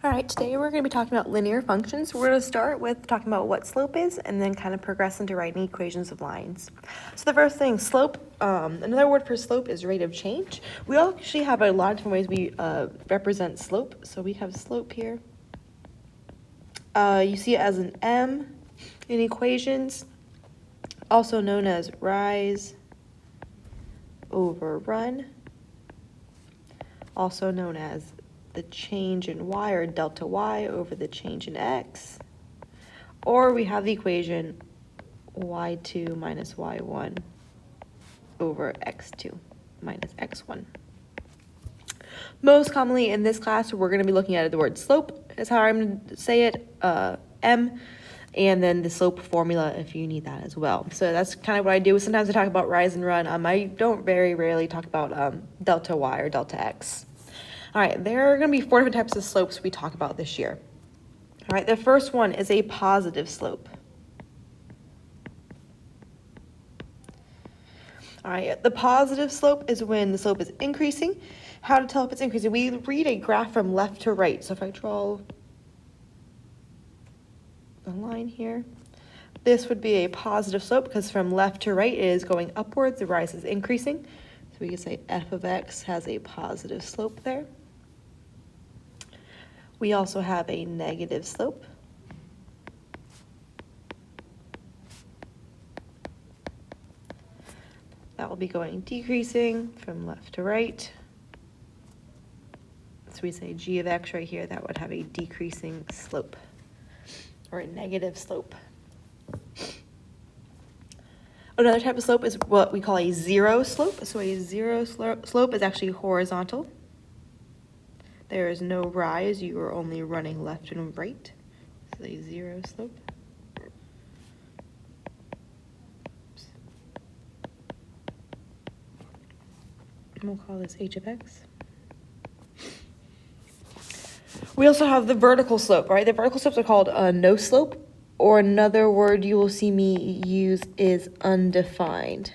All right, today we're going to be talking about linear functions. We're going to start with talking about what slope is and then kind of progress into writing equations of lines. So the first thing, slope, another word for slope is rate of change. We actually have a lot of different ways we represent slope. So we have slope here. You see it as an m in equations, also known as rise over run, also known as the change in y, or delta y, over the change in x. Or we have the equation y2 minus y1 over x2 minus x1. Most commonly in this class, we're going to be looking at the word slope, is how I'm going to say it, m, and then the slope formula if you need that as well. So that's kind of what I do. Sometimes I talk about rise and run. I don't very rarely talk about delta y or delta x. All right, there are going to be 4 different types of slopes we talk about this year. All right, the first one is a positive slope. All right, the positive slope is when the slope is increasing. How to tell if it's increasing? We read a graph from left to right. So if I draw a line here, this would be a positive slope because from left to right it is going upwards, the rise is increasing. So we can say f of x has a positive slope there. We also have a negative slope. That will be going decreasing from left to right. So we say g of x right here, that would have a decreasing slope or a negative slope. Another type of slope is what we call a zero slope. So a zero slope is actually horizontal. There is no rise, you are only running left and right. So a zero slope. And we'll call this h of x. We also have the vertical slope, right? The vertical slopes are called no slope, or another word you will see me use is undefined.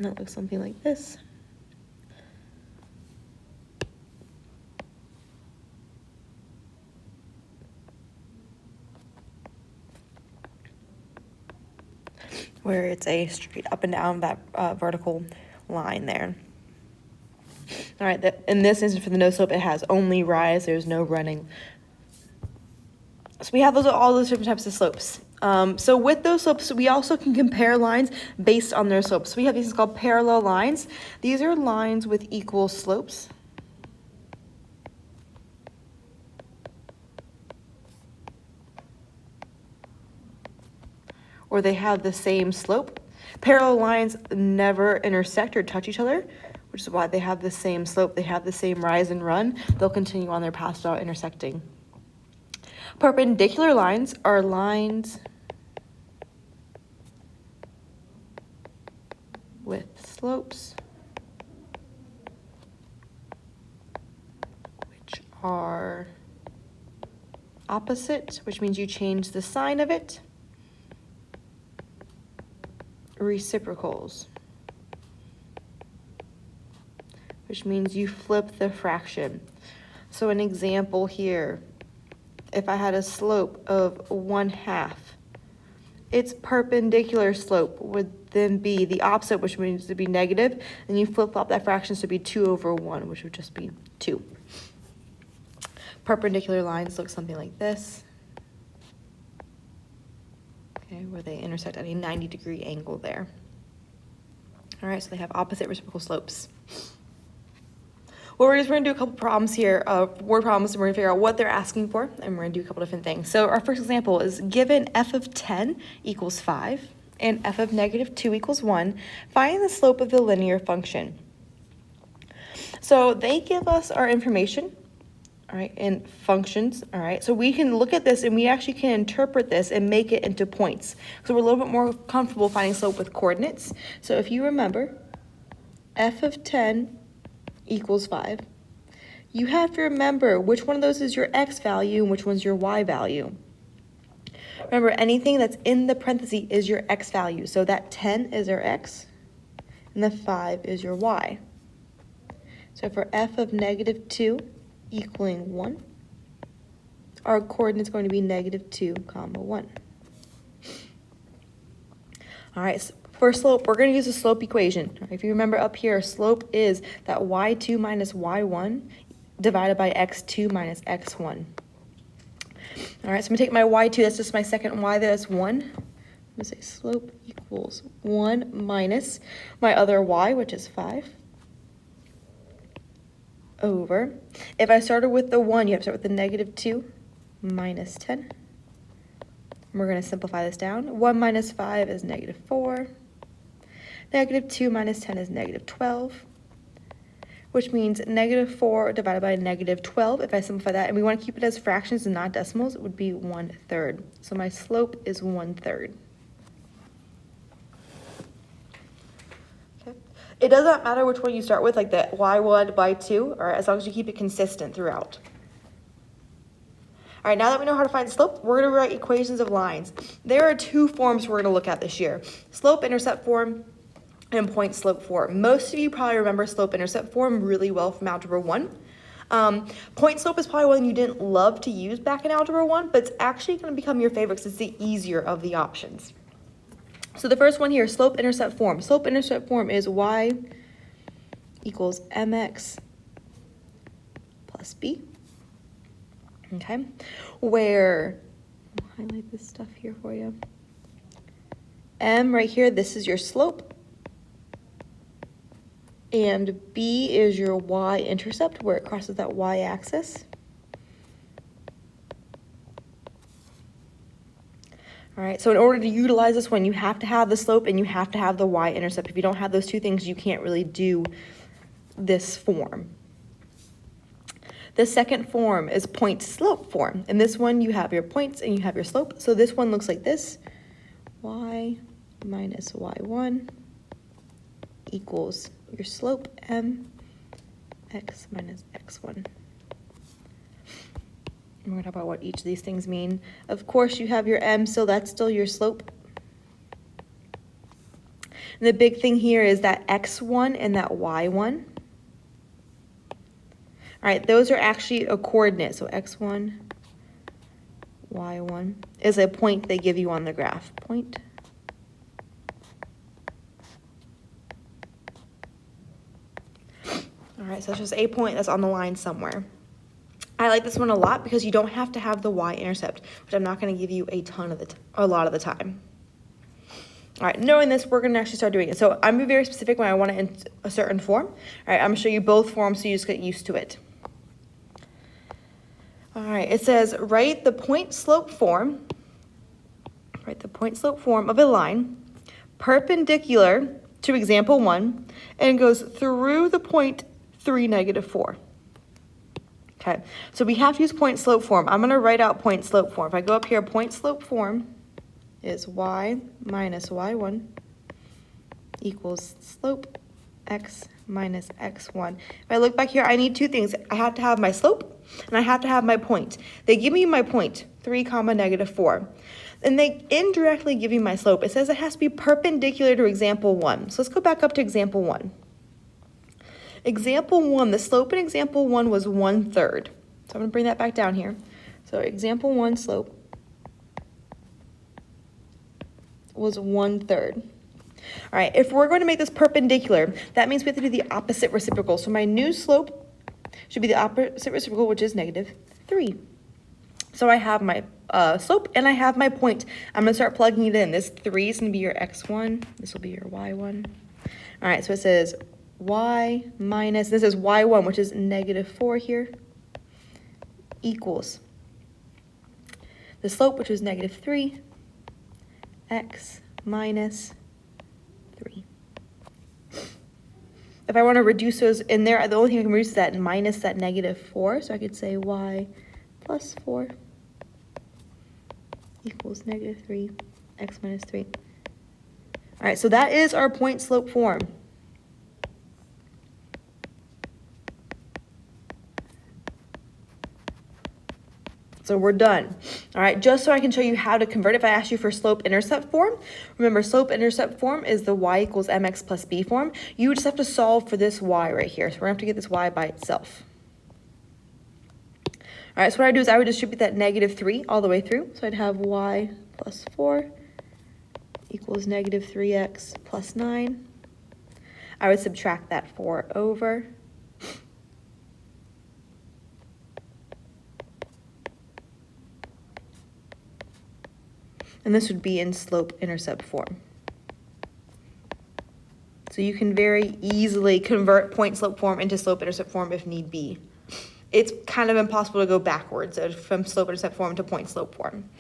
And that looks something like this. Where it's a straight up and down that vertical line there. All right, in this instance for the no slope, it has only rise, there's no running. So we have all those different types of slopes. So with those slopes, we also can compare lines based on their slopes. So we have these called parallel lines. These are lines with equal slopes. Or they have the same slope. Parallel lines never intersect or touch each other, which is why they have the same slope. They have the same rise and run. They'll continue on their path without intersecting. Perpendicular lines are lines with slopes which are opposite, which means you change the sign of it. Reciprocals, which means you flip the fraction. So an example here, if I had a slope of 1/2, its perpendicular slope would then be the opposite, which means to be negative, and you flip-flop that fraction to be 2/1, which would just be 2. Perpendicular lines look something like this. Okay, where they intersect at a 90-degree angle there. All right, so they have opposite reciprocal slopes. Well, we're going to do a couple problems here, word problems, and we're going to figure out what they're asking for, and we're going to do a couple different things. So our first example is given f of 10 equals 5 and f of negative 2 equals 1, find the slope of the linear function. So they give us our information, all right, in functions, all right? So we can look at this and we actually can interpret this and make it into points. So we're a little bit more comfortable finding slope with coordinates. So if you remember, f of 10 equals 5. You have to remember which one of those is your x value and which one's your y value. Remember, anything that's in the parentheses is your x value. So that 10 is our x, and the 5 is your y. So for f of -2 equaling 1, our coordinate is going to be -2, 1. All right, so for slope, we're going to use a slope equation. If you remember up here, slope is that y2 minus y1 divided by x2 minus x1. All right, so I'm going to take my y2, that's just my second y, that's 1. I'm going to say slope equals 1 minus my other y, which is 5, over. If I started with the 1, you have to start with the -2 minus 10. We're going to simplify this down. 1 minus 5 is -4. -2 minus 10 is -12, which means -4 divided by -12. If I simplify that, and we want to keep it as fractions and not decimals, it would be 1/3. So my slope is 1/3. Okay. It does not matter which one you start with, like the y1, y2, or as long as you keep it consistent throughout. All right, now that we know how to find slope, we're going to write equations of lines. There are two forms we're going to look at this year: slope-intercept form and point-slope form. Most of you probably remember slope-intercept form really well from Algebra 1. Point-slope is probably one you didn't love to use back in Algebra 1, but it's actually going to become your favorite because it's the easier of the options. So the first one here, slope-intercept form. Slope-intercept form is y equals mx plus b. Okay, where, I'll highlight this stuff here for you. M right here, this is your slope. And B is your y-intercept, where it crosses that y-axis. All right, so in order to utilize this one, you have to have the slope and you have to have the y-intercept. If you don't have those two things, you can't really do this form. The second form is point-slope form. In this one, you have your points and you have your slope. So this one looks like this: y minus y1 equals your slope, m, x minus x1. And we're going to talk about what each of these things mean. Of course, you have your m, so that's still your slope. And the big thing here is that x1 and that y1. All right, those are actually a coordinate. So x1, y1 is a point they give you on the graph. Point. All right, so it's just a point that's on the line somewhere. I like this one a lot because you don't have to have the y-intercept, which I'm not going to give you a lot of the time. All right, knowing this, we're going to actually start doing it. So I'm going to be very specific when I want to insert a certain form. All right, I'm going to show you both forms so you just get used to it. All right, it says write the point-slope form. Write the point-slope form of a line perpendicular to example 1 and goes through the point 3, -4. Okay, so we have to use point-slope form. I'm going to write out point-slope form. If I go up here, point-slope form is y minus y1 equals slope x minus x1. If I look back here, I need two things. I have to have my slope and I have to have my point. They give me my point, 3, -4. And they indirectly give you my slope. It says it has to be perpendicular to example 1. So let's go back up to example 1. Example 1, the slope in example 1 was 1/3. So I'm going to bring that back down here. So example 1 slope was 1/3. All right, if we're going to make this perpendicular, that means we have to do the opposite reciprocal. So my new slope should be the opposite reciprocal, which is -3. So I have my slope and I have my point. I'm going to start plugging it in. This 3 is going to be your x1. This will be your y1. All right, so it says y minus, this is y1, which is -4 here, equals the slope, which is -3, x minus 3. If I want to reduce those in there, the only thing I can reduce is that minus that -4. So I could say y plus 4 equals -3, x minus 3. All right, so that is our point slope form. So we're done. All right, just so I can show you how to convert it, if I ask you for slope-intercept form, remember slope-intercept form is the y equals mx plus b form. You just have to solve for this y right here. So we're gonna have to get this y by itself. All right, so what I do is I would distribute that -3 all the way through. So I'd have y plus 4 equals -3x plus 9. I would subtract that 4 over. And this would be in slope-intercept form. So you can very easily convert point-slope form into slope-intercept form if need be. It's kind of impossible to go backwards from slope-intercept form to point-slope form.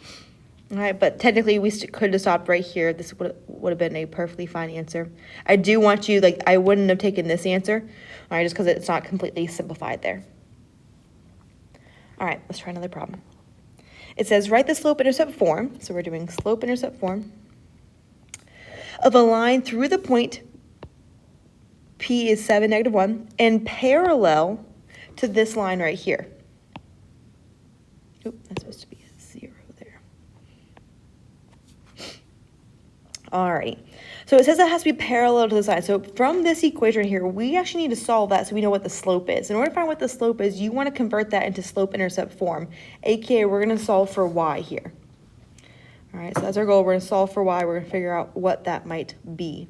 All right, but technically we could have stopped right here. This would have been a perfectly fine answer. I do want you, like, I wouldn't have taken this answer, all right, just because it's not completely simplified there. All right, let's try another problem. It says, write the slope-intercept form, so we're doing slope-intercept form, of a line through the point P is 7, -1, and parallel to this line right here. Oop, that's supposed to be a 0 there. All right, so it says it has to be parallel to the side. So from this equation here, we actually need to solve that so we know what the slope is. In order to find what the slope is, you want to convert that into slope-intercept form, aka we're going to solve for y here. All right, so that's our goal. We're going to solve for y. We're going to figure out what that might be.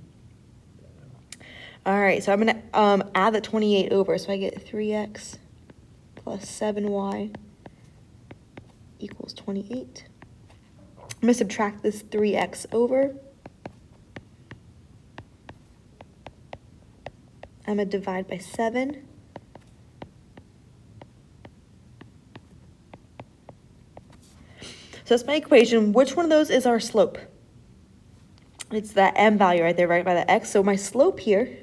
All right, so I'm going to add the 28 over. So I get 3x plus 7y equals 28. I'm going to subtract this 3x over. I'm going to divide by 7. So that's my equation. Which one of those is our slope? It's that m value right there, right by the x. So my slope here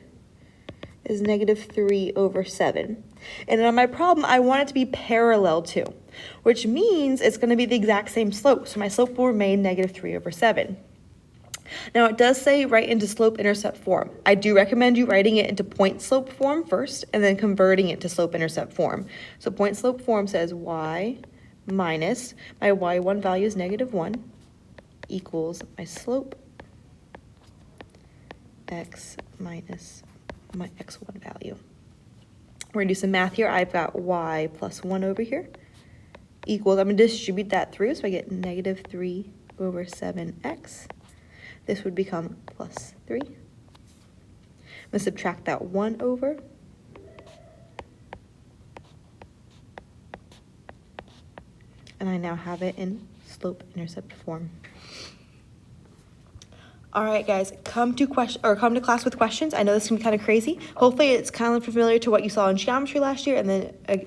is -3 over 7. And on my problem, I want it to be parallel to, which means it's going to be the exact same slope. So my slope will remain -3 over 7. Now it does say write into slope-intercept form. I do recommend you writing it into point-slope form first and then converting it to slope-intercept form. So point-slope form says y minus, my y1 value is -1, equals my slope x minus my x1 value. We're going to do some math here. I've got y plus 1 over here equals, I'm going to distribute that through, so I get -3 over 7x. This would become plus 3. I'm going to subtract that 1 over. And I now have it in slope-intercept form. All right, guys, come to class with questions. I know this can be kind of crazy. Hopefully it's kind of familiar to what you saw in geometry last year, and then